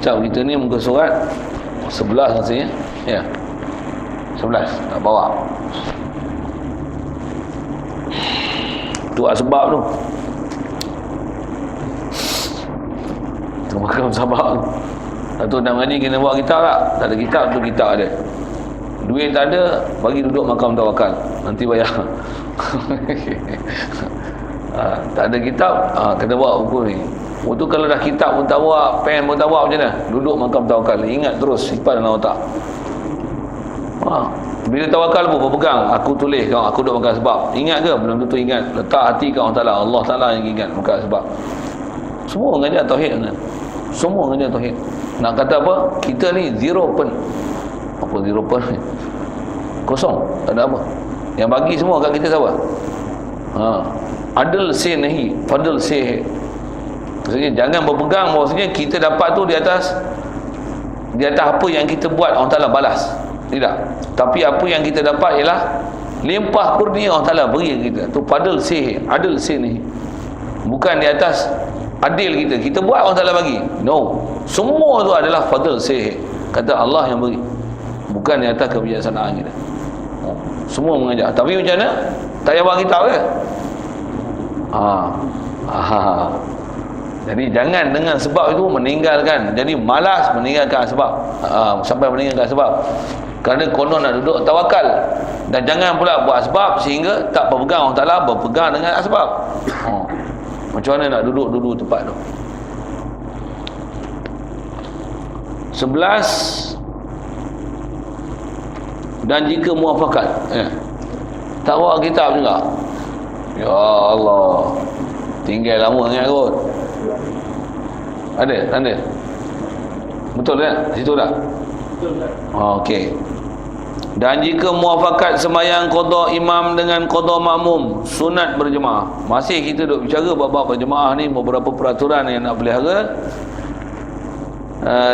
Kitab kita ni muka surat 11 rasanya. Ya, 11 tak bawa tu asbab tu. Tu makam sabab tu. Satu nak ngaji kena bawa kitab tak? Tak ada kitab tu, kitab ada. Duit tak ada, bagi duduk makam tawakal, nanti bayar. Tak ada kitab, kena bawa buku ni. Waktu kalau dah kitab pun tak bawa, pen pun tak bawa, macam mana? Duduk makam tawakal, ingat terus, simpan dalam otak. Bila tawakal pun berpegang, aku tulis kau, aku duduk makan sebab. Ingat ke? Belum tentu ingat. Letak hati kau Allah Ta'ala yang ingat makan sebab. Semua mengajar tauhid kan? Semua mengajar tauhid. Nak kata apa? Kita ni zero pun. Apa zero pun? Kosong, tak ada apa. Yang bagi semua kat kita siapa? Adil say nahi, fadil say. Maksudnya jangan berpegang bahawasanya kita dapat tu di atas apa yang kita buat Allah Ta'ala balas. Tidak. Tapi apa yang kita dapat ialah limpah kurnia Allah Ta'ala beri kita. Tu fadil say, adil say nahi. Bukan di atas adil kita. Kita buat Allah Ta'ala bagi. No. Semua tu adalah fadil say. Kata Allah yang beri. Bukan di atas kebijaksanaan kita. Semua mengajar. Tapi macam mana? Tak payah bagi tahu ke? Jadi jangan dengan sebab itu meninggalkan. Jadi malas meninggalkan sebab. Sampai meninggalkan sebab. Kerana konon nak duduk tawakal. Dan jangan pula buat sebab sehingga tak berpegang Allah Ta'ala, berpegang dengan asbab. Macam mana nak duduk tempat tu? 11. Dan jika muafakat, tak bawa kitab juga. Ya Allah, tinggal lama sangat kot. Ada? Tak ada? Betul tak? Situ tak? Betul tak? Okey. Dan jika muafakat sembahyang qada imam dengan qada makmum, sunat berjemaah. Masih kita duk bicara bab-bab berjemaah ni, beberapa peraturan yang nak pelihara.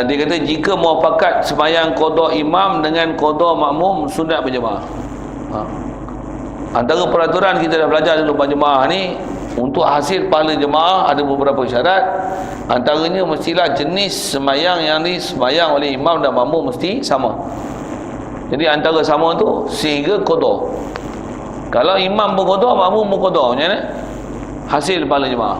Dia kata jika muafakat sembahyang qada imam dengan qada makmum, sunat berjemaah. Antara peraturan kita dah belajar dulu berjemaah ni, untuk hasil pahala jemaah ada beberapa syarat. Antaranya mestilah jenis sembahyang yang disembahyang oleh imam dan makmum mesti sama. Jadi antara sama tu sehingga qada. Kalau imam berqada, makmum berqada, macam mana? Hasil pahala jemaah.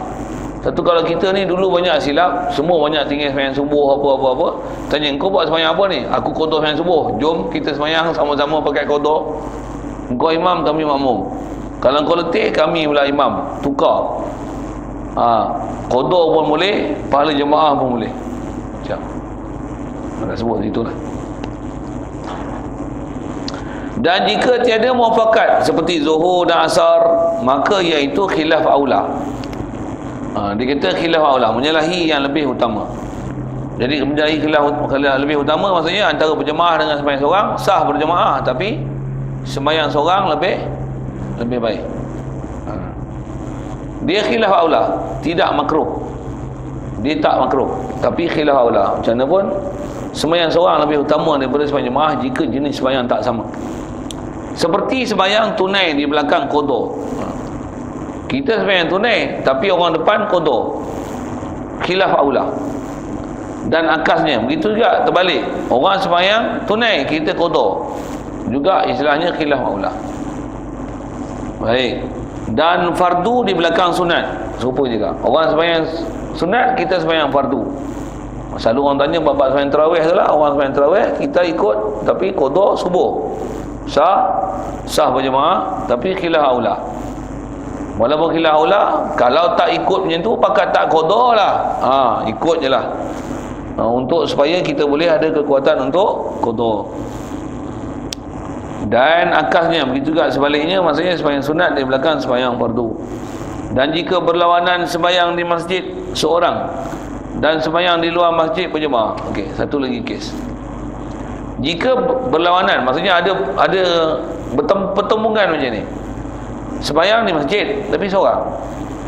Satu, kalau kita ni dulu banyak silap, semua banyak tinggal sembahyang subuh apa. Tanya, kau buat sembahyang apa ni? Aku qada sembahyang subuh. Jom kita sembahyang sama-sama pakai qada. Engkau imam, kami makmum. Kalau kau letih, kami pula imam. Tukar. Qada pun boleh, pahala jemaah pun boleh. Macam nak sebut situ lah. Dan jika tiada muafakat seperti zuhur dan asar, maka iaitu khilaf aula. Dia kata khilaf aula, menyalahi yang lebih utama. Jadi menyalahi khilaf lebih utama maksudnya antara berjemaah dengan sembahyang seorang sah berjemaah, tapi sembahyang seorang lebih baik. Dia khilaf aula, tidak makruh. Dia tak makruh, tapi khilaf aula. Macam mana pun sembahyang seorang lebih utama daripada sembahyang jemaah jika jenis sembahyang tak sama. Seperti sembahyang tunai di belakang qada. Kita sembahyang tunai tapi orang depan qada. Khilaf aula. Dan akasnya begitu juga terbalik. Orang sembahyang tunai, kita qada. Juga istilahnya khilaf aula. Baik. Dan fardu di belakang sunat, serupa juga. Orang sembahyang sunat, kita sembahyang fardu. Selalu orang tanya bab sembahyang tarawih tu lah. Orang sembahyang tarawih kita ikut, tapi qada subuh. Sah berjemaah, tapi khilaf aula. Walaupun khilaf aula, kalau tak ikut macam tu, pakat tak qada lah. Ikut je lah. Untuk supaya kita boleh ada kekuatan untuk qada. Dan akasnya begitu juga sebaliknya, maksudnya sembahyang sunat di belakang sembahyang fardu. Dan jika berlawanan sembahyang di masjid seorang dan sembahyang di luar masjid berjemaah. Okey, satu lagi kes. Jika berlawanan, maksudnya ada pertemuan macam ni. Sembahyang di masjid tapi seorang.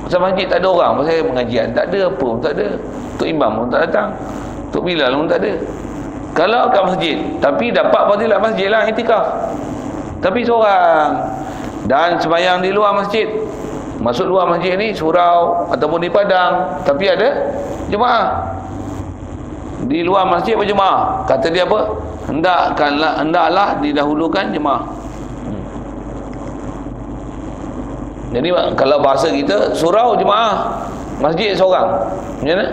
Pasal masjid tak ada orang, pasal pengajian tak ada apa pun tak ada. Tok imam pun tak datang. Tok Bilal pun tak ada. Kalau kat masjid, tapi dapat fadilat masjid lah, iktikaf. Tapi seorang. Dan sembahyang di luar masjid. Masuk luar masjid ni surau ataupun di padang, tapi ada jemaah. di luar masjid berjemaah. Kata dia apa? Hendaklah didahulukan jemaah. Jadi kalau bahasa kita, surau jemaah, masjid seorang. Macam mana?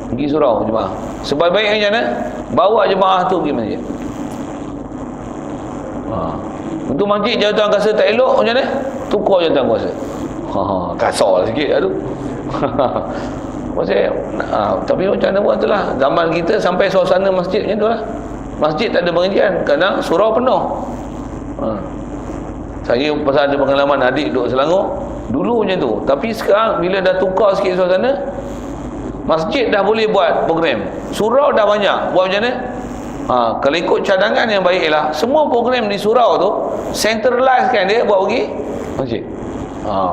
Pergi surau jemaah. Sebaik-baik macam mana? Bawa jemaah tu pergi masjid. Untuk masjid jawatan kuasa tak elok macam mana? Tukar jawatan kuasa. Kasar lah sikit tu. Tapi macam mana buat tu lah. Zaman kita sampai suasana masjid macam tu lah. Masjid tak ada pengajian, kadang surau penuh. Saya pasal ada pengalaman adik duduk Selangor, dulu macam tu. Tapi sekarang bila dah tukar sikit suasana, masjid dah boleh buat program, surau dah banyak. Buat macam mana? Kalau ikut cadangan yang baik lah, semua program di surau tu centralize kan dia buat pergi masjid.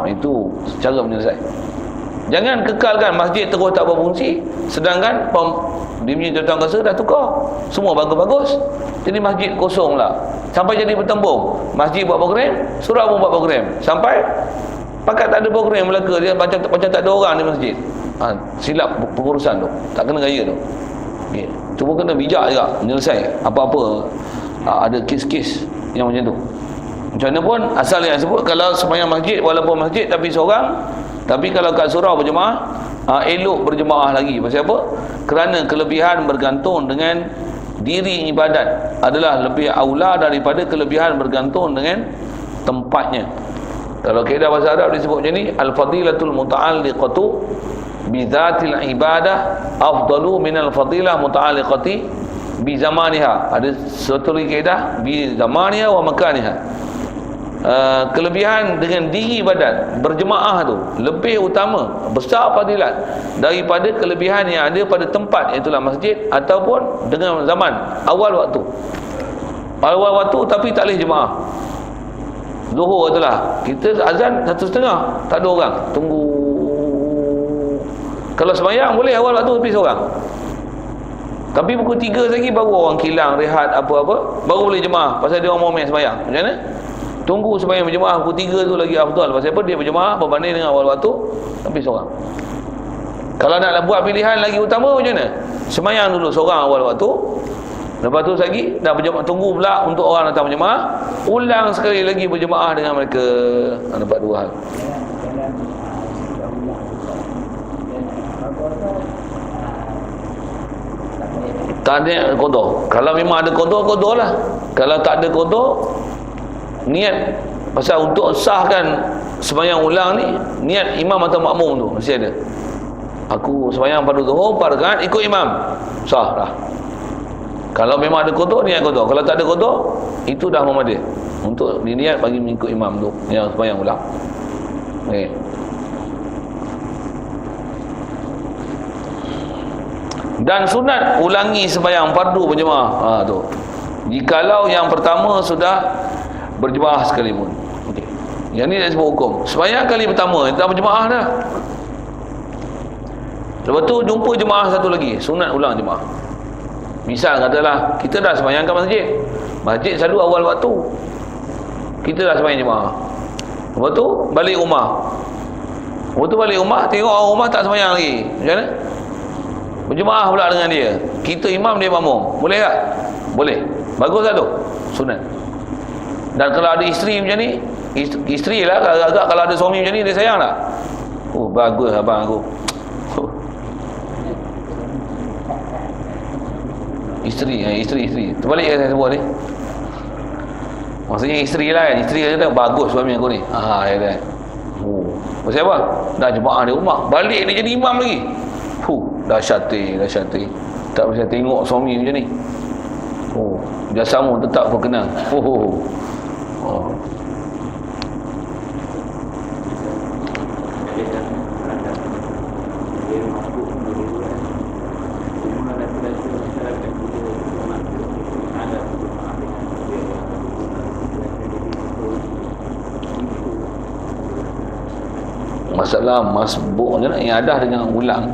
Itu cara menyelesaikan. Jangan kekalkan masjid terus tak berfungsi, sedangkan dia punya jawatan kuasa dah tukar, semua bagus-bagus, jadi masjid kosong lah. Sampai jadi bertembung, masjid buat program, surau pun buat program, sampai pakat tak ada program Melaka, dia macam tak ada orang di masjid. Silap pengurusan tu, tak kena gaya tu. Okay. Cuma kena bijak juga menyelesai apa-apa. Ada kes-kes yang macam tu. Macam mana pun asal yang sebut, kalau sembahyang masjid walaupun masjid tapi seorang, tapi kalau kat surau berjemaah, elok berjemaah lagi. Pasal apa? Kerana kelebihan bergantung dengan diri ibadat adalah lebih aula daripada kelebihan bergantung dengan tempatnya. Kalau kaedah bahasa Arab disebut macam ni, al-fadilatul muta'alliqatu bidzatil ibadah afdalu minal fadilah muta'alliqati bi zamaniha. Ada satu lagi kaedah bi zamaniha wa makaniha. Kelebihan dengan diri badan berjemaah tu lebih utama, besar fadilat daripada kelebihan yang ada pada tempat, itulah masjid ataupun dengan zaman awal waktu tapi tak boleh jemaah. Zuhur itulah kita azan 1:30 tak ada orang, tunggu. Kalau sembahyang boleh awal waktu tapi seorang, tapi pukul 3 lagi baru orang kilang rehat apa-apa, baru boleh jemaah. Pasal dia orang mau main sembahyang. Macam mana? Tunggu sembahyang berjemaah pukul 3 tu lagi afdal. Pasal apa? Dia berjemaah berbanding dengan awal waktu tapi seorang. Kalau nak buat pilihan lagi utama macam mana? Sembahyang dulu seorang awal waktu, lepas tu lagi dah berjemaah, tunggu pula untuk orang datang berjemaah, ulang sekali lagi berjemaah dengan mereka. Dapat dua hal. Tak ada qada. Kalau memang ada qada lah. Kalau tak ada qada, niat pasal untuk sahkan sembahyang ulang ni, niat imam atau makmum tu mesti ada. Aku sembahyang pada zuhur 4 rakaat ikut imam, sah dah. Kalau memang ada qada, niat qada. Kalau tak ada qada, itu dah memadai untuk diniat bagi mengikut imam tu yang sembahyang ulang. Okey. Dan sunat ulangi sembahyang fardu berjemaah. Tu. Jikalau yang pertama sudah berjemaah sekalipun. Okey. Yang ni dah sebut hukum. Sembahyang kali pertama dah berjemaah dah. Lepas tu jumpa jemaah satu lagi, sunat ulang jemaah. Misal katalah kita dah sembahyang kat masjid. Masjid selalu awal waktu. Kita dah sembahyang jemaah. Lepas tu balik rumah. Lepas tu balik rumah tengok orang rumah tak sembahyang lagi. Macam mana? Berjemaah pula dengan dia. Kita imam, dia makmum. Boleh tak? Boleh. Bagus tak tu? Sunat. Dan kalau ada isteri macam ni, isteri lah agak-agak, kalau ada suami macam ni, dia sayang tak? Oh, bagus abang aku. Isteri. Terbalik saya sebut ni. Maksudnya isteri lah kan. Isteri kata bagus suami aku ni. Ya kan. Pasal apa? Dah jemaah di rumah, balik dia jadi imam lagi. Dahsyat. Tak bisa tengok suami macam ni. Jasamu tetap berkenan. Masalah masbuk ni yang ada dengan ulang.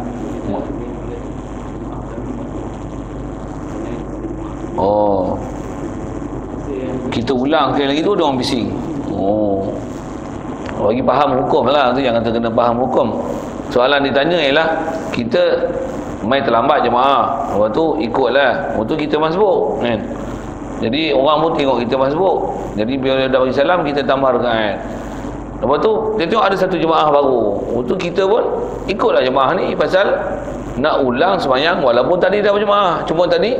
Kita ulang sekali lagi tu dia orang bising. Bagi faham hukum lah tu, jangan kena faham hukum. Soalan ditanya ialah kita mai terlambat jemaah, lepas tu ikutlah, lepas tu kita masbuk kan. Jadi orang pun tengok kita masbuk, jadi bila dah bagi salam kita tambah rakaat. Lepas tu dia tengok ada satu jemaah baru, lepas tu kita pun ikutlah jemaah ni pasal nak ulang sembahyang walaupun tadi dah berjemaah, cuma tadi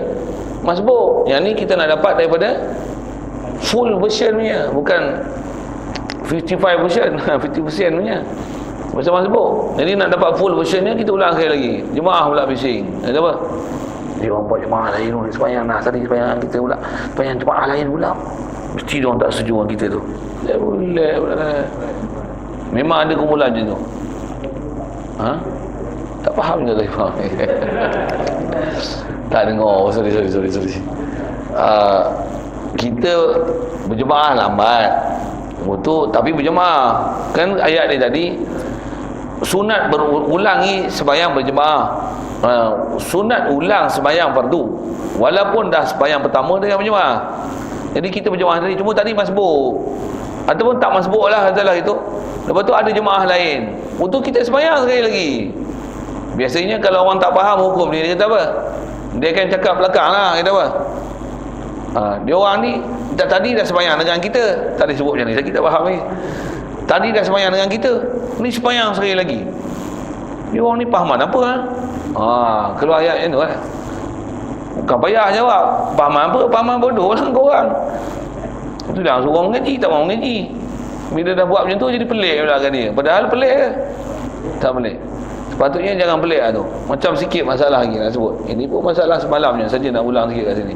masbuk. Yang ni kita nak dapat daripada full version punya, bukan 55%, 50% punya masa masbuk. Jadi nak dapat full versionnya kita ulang sekali lagi. Jemaah pula bising. Ada apa? Dia orang buat jemaah lain ni sembahyang nah, tadi sembahyang kita pula sembahyang jemaah lain pula. Mesti dia orang tak setuju dengan kita tu. Tak boleh pula. Memang ada kumpulan macam tu. Ha? Tak faham ke tak faham? Tak dengar. Sorry. Kita berjemaah lambat. Betul, tapi berjemaah. Kan ayat ni tadi sunat berulangi sembahyang berjemaah. Sunat ulang sembahyang fardu walaupun dah sembahyang pertama dengan berjemaah. Jadi kita berjemaah tadi, cuma tadi masbuk ataupun tak masbuk lah katalah itu. Lepas tu ada jemaah lain, untuk kita sembahyang sekali lagi. Biasanya kalau orang tak faham hukum dia kata apa? Dia akan cakap belakang lah, kata apa? Dia orang ni tadi dah sembahyang dengan kita. Tadi sebut macam ni, saya tak faham ni. Tadi dah sembahyang dengan kita, ni sembahyang sekali lagi. Dia orang ni fahaman apa keluar ayat ni tu kan. Bukan payah jawab. Fahaman apa? Fahaman bodoh lah korang. Itu dah suruh mengaji, tak mau mengaji. Bila dah buat macam tu jadi pelik pula kan dia. Padahal pelik ke? Tak pelik. Sepatutnya jangan pelik lah tu. Macam sikit masalah lagi nak sebut. Ini pun masalah semalamnya saja nak ulang sikit kat sini.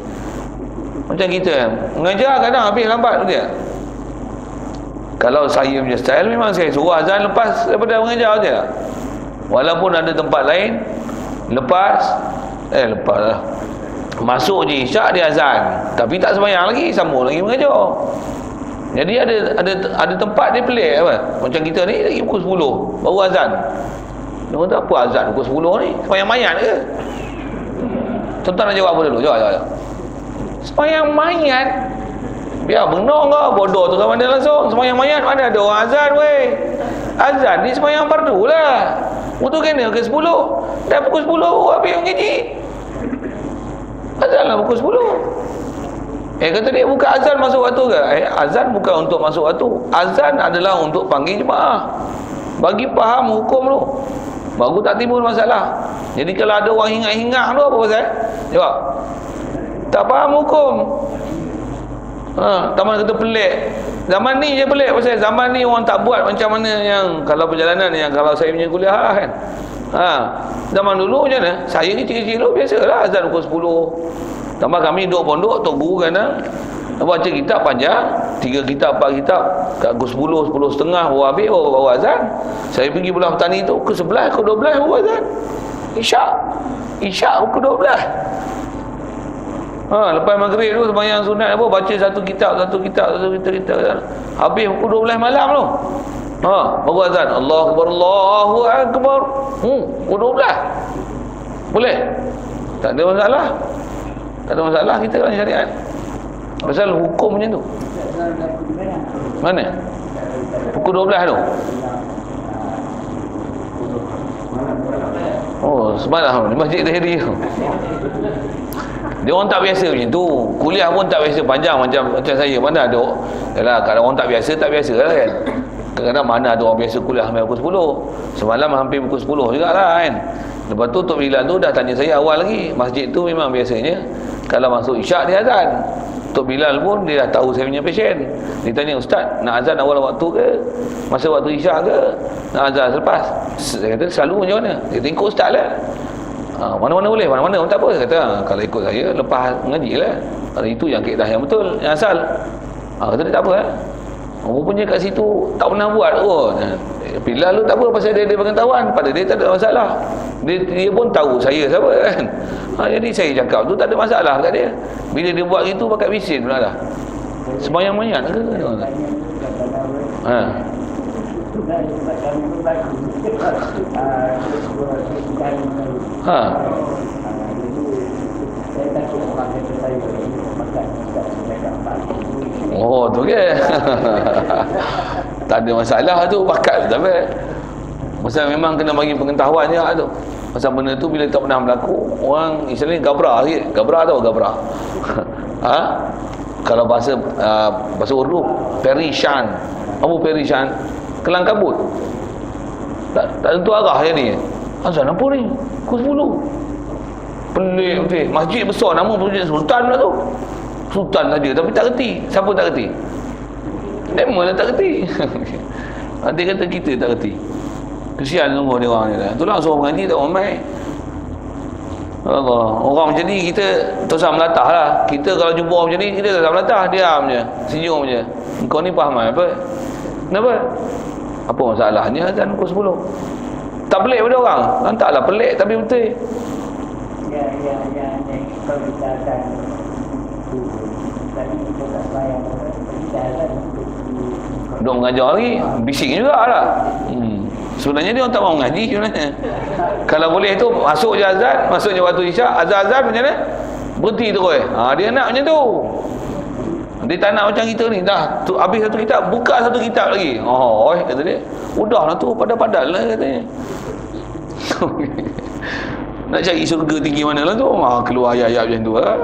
Macam kita mengajar kadang habis lambat tu dia. Kalau saya punya style memang saya suruh azan lepas daripada mengajar je. Walaupun ada tempat lain lepas lah. Masuk je isyak dia azan, tapi tak sembahyang lagi, sambung lagi mengajar. Jadi ada tempat dia pelik apa? Macam kita ni lagi pukul 10 baru azan. Dia kata apa azan pukul 10 ni? Sembahyang mayat ke? Tuan-tuan nak jawab apa dulu? Jawab. Sembahyang mayat? Biar benar ke? Bodoh tu kan mana langsung. Sembahyang mayat mana ada orang azan weh? Azan ni sembahyang fardu lah. Untuk kena ke 10. Dah pukul 10 habis mengaji. Azan lah pukul 10. Kata dia bukan azan masuk waktu ke? Azan bukan untuk masuk waktu. Azan adalah untuk panggil jemaah. Bagi faham hukum tu, baru tak timbul masalah. Jadi kalau ada orang hingat-hingat tu apa pasal? Jawab. Tak faham hukum. Taman kata pelik. Zaman ni je pelik pasal zaman ni orang tak buat macam mana yang kalau perjalanan yang kalau saya punya kuliah lah kan. Zaman dulu macam mana? Saya kecil-kecil dulu biasalah azan pukul 10. Tambah kami duduk pondok, tok guru kadang baca kitab panjang, 3 kitab 4 kitab kat pukul 10, 10.30 baru habis baru azan. Saya pergi Belah Petani tu ke 11, ke 12 baru azan. Isyak pukul 12. Lepas maghrib tu sembahyang sunat apa, baca satu kitab. Habis pukul 12 malam tu. Baru azan. Allahu Akbar, Allahu Akbar. Pukul 12. Boleh? Tak ada masalah. Tak ada masalah kita kan syariat. Pasal hukum macam tu. Mana? Pukul 12 tu. Semalam di Masjid Tahiri tu. Dia orang tak biasa macam tu. Kuliah pun tak biasa panjang macam saya. Mana ada? Yalah, kalau orang tak biasa lah kan. Kadang-kadang mana ada orang biasa kuliah sampai pukul 10. Semalam hampir pukul 10 jugalah kan. Lepas tu Tok Bilal tu dah tanya saya awal lagi. Masjid tu memang biasanya kalau masuk isyak dia azan. Tok Bilal pun dia dah tahu saya punya pasien. Dia tanya, Ustaz nak azan awal waktu ke? Masa waktu isyak ke? Nak azan selepas? Saya kata selalu macam mana? Dia ikut Ustaz lah. Mana-mana boleh, mana-mana pun tak apa. Kata kalau ikut saya lepas mengaji lah. Itu yang kaedah yang betul, yang asal. Kata dia tak apa lah. Rupanya kat situ tak pernah buat kot. Bilal tu tak apa pasal dia pengetahuan. Pada dia tak ada masalah. Dia pun tahu saya siapa kan. Jadi saya cakap tu tak ada masalah kat dia. Bila dia buat gitu pakai bisin pula dah. Sembahyang mayat ke? Oh tu ke? Tak ada masalah tu, bakat tu tak apa. Pasal memang kena bagi pengetahuan je tu. Pasal benda tu bila tak pernah berlaku, orang istilahnya gabra sikit. Gabra tahu gabra? Ha? Kalau bahasa bahasa Urdu, perishan. Apa perishan? Kelang kabut. Tak tentu arah je ni. Azan apa ni? Pukul 10. Pelik betul. Masjid besar, nama masjid Sultan pula tu. Sultan saja, tapi tak reti. Siapa tak reti? Memang lah tak reti. Dia kata kita tak reti. Kesian sungguh dia orang ni lah. Itulah suruh mengaji tak ramai. Allah. Orang macam ni kita terus melatah lah. Kita kalau jumpa orang macam ni, kita terus melatah. Diam je, senyum je. Kau ni faham apa? Kenapa? Apa masalahnya azan pukul 10? Tak pelik pada orang. Taklah pelik tapi betul. Ya, kalau kita akan tadi kita tak sayang kita akan duk mengajar lagi, bising juga lah. Sebenarnya dia orang tak mahu mengaji sebenarnya. Kalau boleh tu masuk je azan, masuk je waktu isyak, azan macam mana? Berhenti terus. Dia nak macam tu. Dia tak nak macam kita ni. Dah tu, habis satu kitab, buka satu kitab lagi. Kata dia. Udahlah tu, padahal lah katanya. Nak cari syurga tinggi mana lah tu. Keluar ayat-ayat macam tu lah.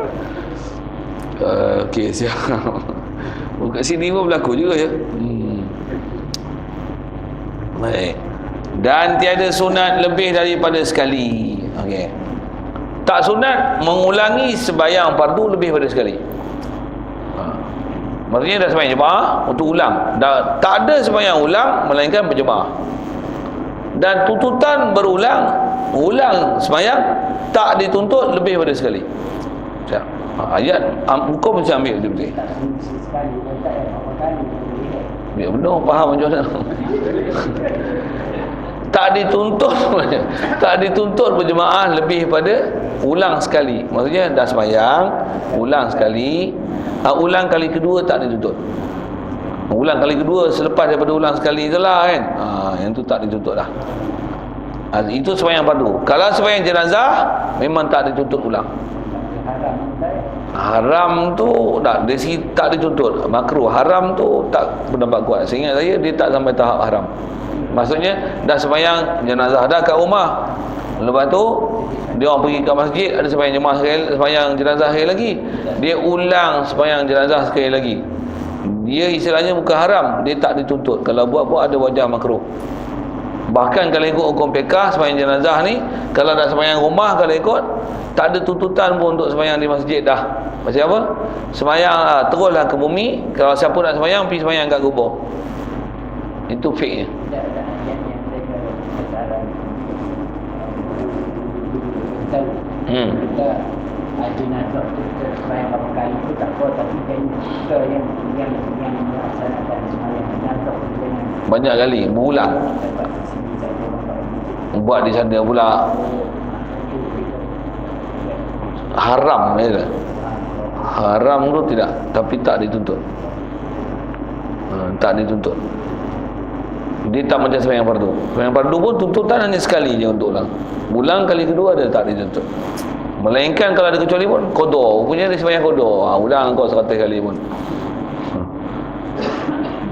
Okey, siap. Kat sini pun berlaku juga ya. Baik. Dan tiada sunat lebih daripada sekali. Okey. Tak sunat mengulangi sembahyang fardu lebih daripada sekali. Maksudnya dah sembahyang jemaah untuk ulang. Dah tak ada sembahyang ulang melainkan berjemaah. Dan tuntutan ulang sembahyang tak dituntut lebih daripada sekali. Siap. Ayat hukum mesti ambil betul-betul. Biar benar faham macam mana. Tak dituntut berjemaah lebih pada ulang sekali. Maksudnya dah sembahyang, ulang sekali. Ulang kali kedua tak dituntut. Ulang kali kedua selepas daripada ulang sekali itulah kan. Yang tu tak dituntut dah. Itu sembahyang fardu. Kalau sembahyang jenazah memang tak dituntut ulang. Haram tu dari segi tak dituntut. Makruh. Haram tu tak pendapat kuat. Seingat saya dia tak sampai tahap haram. Maksudnya dah sembahyang jenazah dah kat rumah. Lepas tu dia orang pergi ke masjid, ada sembahyang jemaah sekali, sembahyang jenazah sekali lagi. Dia ulang sembahyang jenazah sekali lagi. Dia istilahnya bukan haram, dia tak dituntut. Kalau buat ada wajah makruh. Bahkan kalau ikut hukum fiqh sembahyang jenazah ni, kalau nak sembahyang rumah kalau ikut tak ada tuntutan pun untuk sembahyang di masjid dah. Macam apa? Sembahyang teruslah ke bumi. Kalau siapa nak sembahyang, pergi sembahyang kat kubur. Itu fiqhnya. Kita jenazah kita sembahyang berapa kali itu tak apa, tapi kita yang melaksanakan sembahyang jenazah dengan banyak kali berulang buat di sana pula haram ya. Haram tu tidak, tapi tak dituntut. Tak dituntut. Dia tak macam sembahyang fardu. Sembahyang fardu pun tuntutan hanya sekali je untuk ulang. Ulang kali kedua dia tak dituntut. Melainkan kalau ada kecuali pun qada. Punya dia sembahyang qada. Ulang kau 100 kali pun.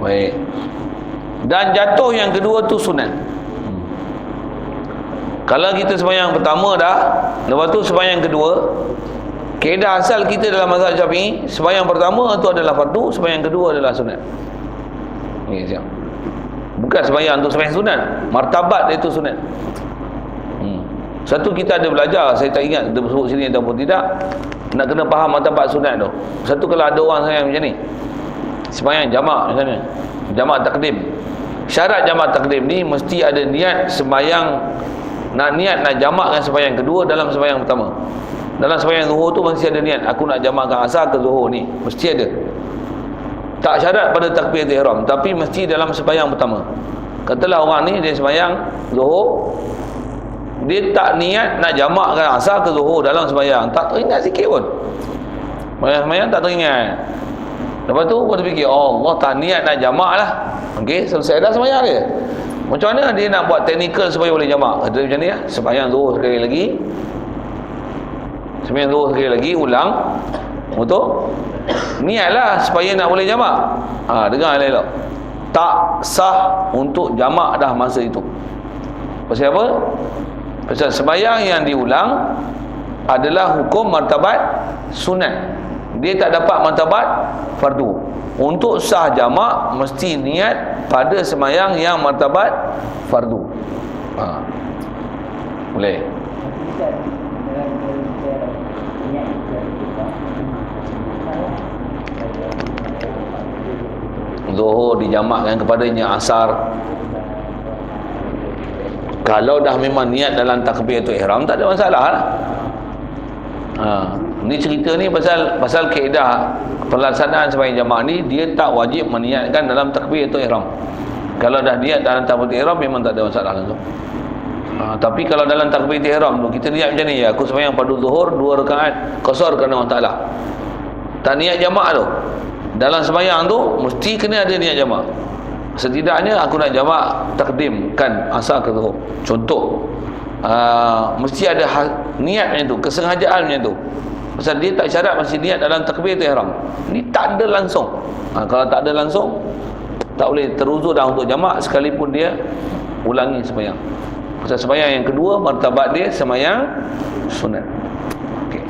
Baik. Dan jatuh yang kedua tu sunat. Kalau kita sembahyang pertama dah, lepas tu sembahyang kedua, kaedah asal kita dalam mazhab Syafi'i, sembahyang pertama itu adalah fardu, sembahyang kedua adalah sunat. Okey, siap. Bukan sembahyang untuk sembahyang sunat, martabat dia itu sunat. Satu kita ada belajar, saya tak ingat dia sebut sini ataupun tidak, nak kena faham martabat sunat tu. Satu kalau ada orang saya macam ni, sembahyang jamak misalnya, jamak takdim. Syarat jamak takdim ni mesti ada niat sembahyang, niat nak jamakkan sembahyang kedua dalam sembahyang pertama. Dalam sembahyang zuhur tu mesti ada niat, aku nak jamakkan asar ke zuhur ni, mesti ada. Tak syarat pada takbiratul ihram, tapi mesti dalam sembahyang pertama. Katalah orang ni dia sembahyang zuhur, dia tak niat nak jamakkan asar ke zuhur dalam sembahyang, tak teringat sikit pun. Sembahyang tak teringat. Lepas tu dia fikir, oh Allah tak niat nak jamak lah. Okey, selesai dah sembahyang dia. Macam mana dia nak buat teknikal supaya boleh jamak? Kata macam ni ya, sembahyang zuhur sekali lagi, sembahyang zuhur sekali lagi, ulang untuk niatlah supaya nak boleh jamak. Dengar elok. Tak sah untuk jamak dah masa itu. Pasal apa? Pasal sembahyang yang diulang adalah hukum martabat sunat. Dia tak dapat martabat fardu. Untuk sah jamak mesti niat pada sembahyang yang martabat fardu. Boleh. Zuhur dijamakkan kepadanya asar. Kalau dah memang niat dalam takbiratul ihram tak ada masalah lah. Ni cerita ni pasal kaedah pelaksanaan sembahyang jamaah ni, dia tak wajib meniatkan dalam takbiratul ihram. Kalau dah niat dalam takbiratul ihram memang tak ada masalah langsung. Tapi kalau dalam takbiratul ihram tu kita niat macam ni, ya aku sembahyang fardu zuhur 2 rakaat qasar kerana Allah Taala. Tak niat jamaah tu. Dalam sembahyang tu mesti kena ada niat jamaah. Setidaknya aku nak jamak takdimkan asar ke zuhur. Contoh, mesti ada niatnya tu, kesengajaannya tu. Pasal dia tak syarat mesti niat dalam takbiratul ihram. Ni tak ada langsung. Kalau tak ada langsung, tak boleh teruzur dah untuk jamak sekalipun dia ulangi sembahyang. Pasal sembahyang yang kedua martabat dia sembahyang sunat. Okey.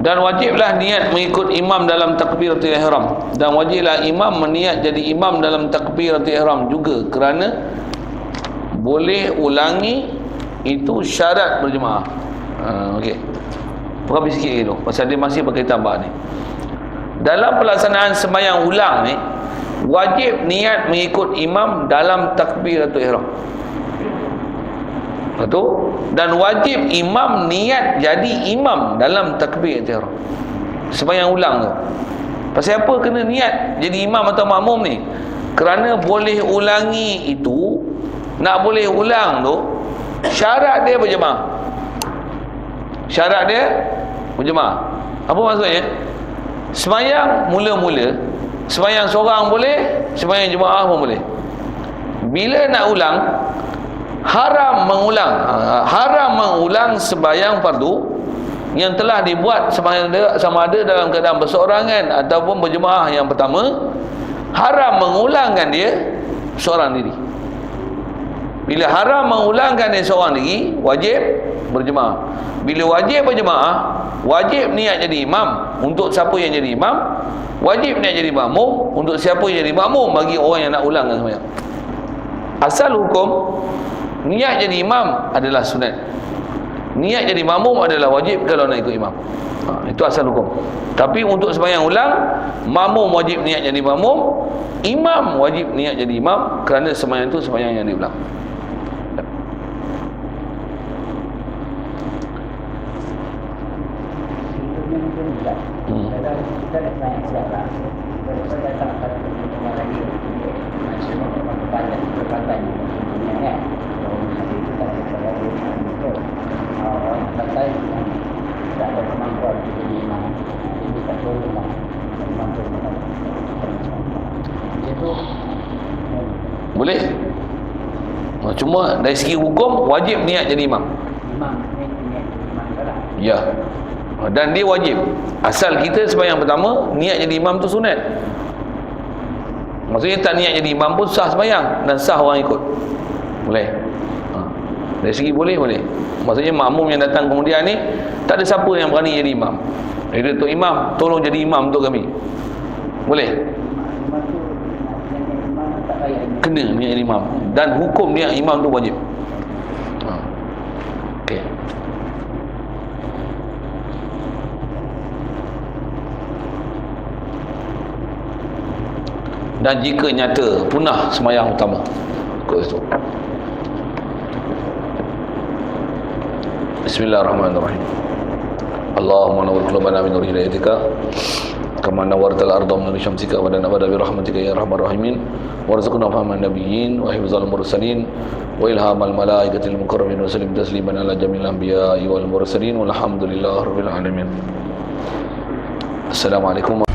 Dan wajiblah niat mengikut imam dalam takbiratul ihram, dan wajiblah imam meniat jadi imam dalam takbiratul ihram juga, kerana boleh ulangi itu syarat berjemaah. Okey. Berapa sikit gitu pasal dia masih berkaitan bab ni. Dalam pelaksanaan sembahyang ulang ni wajib niat mengikut imam dalam takbiratul ihram. Betul? Dan wajib imam niat jadi imam dalam takbiratul ihram. Sembahyang ulang tu. Pasal apa kena niat jadi imam atau makmum ni? Kerana boleh ulangi itu, nak boleh ulang tu syarat dia berjemaah. Syarat dia berjemaah. Apa maksudnya? Sembahyang mula-mula, sembahyang seorang boleh, sembahyang jemaah pun boleh. Bila nak ulang, haram mengulang sembahyang fardu yang telah dibuat sembahyang sama ada dalam keadaan berseorangan ataupun berjemaah yang pertama. Haram mengulangkan dia seorang diri. Bila haram mengulangkan dia seorang diri, wajib berjemaah. Bila wajib berjemaah, wajib niat jadi imam untuk siapa yang jadi imam, wajib niat jadi makmum untuk siapa yang jadi makmum bagi orang yang nak ulangkan sembahyang. Asal hukum, niat jadi imam adalah sunat, niat jadi makmum adalah wajib kalau nak ikut imam. Itu asal hukum. Tapi untuk sembahyang ulang, makmum wajib niat jadi makmum, imam wajib niat jadi imam, kerana sembahyang itu sembahyang yang diulang. Kita nak sembahyang siapa? Kita datang pada pertemuan lagi. Maksudnya berpanjang kan? Itu tak ada lagi. Orang kata tak ada kemampuan jadi imam. Ini tak boleh lah. Kemampuan itu boleh. Cuma dari segi hukum wajib niat jadi imam. Imam salah. Ya. Dan dia wajib. Asal kita sembahyang pertama niat jadi imam tu sunat. Maksudnya tak niat jadi imam pun sah sembahyang dan sah orang ikut. Boleh. Dari segi boleh. Maksudnya makmum yang datang kemudian ni tak ada siapa yang berani jadi imam. Dia tu imam, tolong jadi imam untuk kami. Boleh. Imam tu imam tak payah. Kena niat jadi imam, dan hukum niat imam tu wajib. Okey. Dan jika nyata punah sembahyang utama, ikut itu. Bismillahirrahmanirrahim. Allahumma nawwir qulubana min nur hidayatika kama nawwartal arda min nur syamsika wa nabada bi rahmatika ya arhamar rahimin warzuqna fahman nabiyyin wa hifzal mursalin wa ilhamal malaikatil mukarramin wa sallim tasliman ala jamil anbiya'i wal mursalin walhamdulillahi rabbil alamin. Assalamualaikum.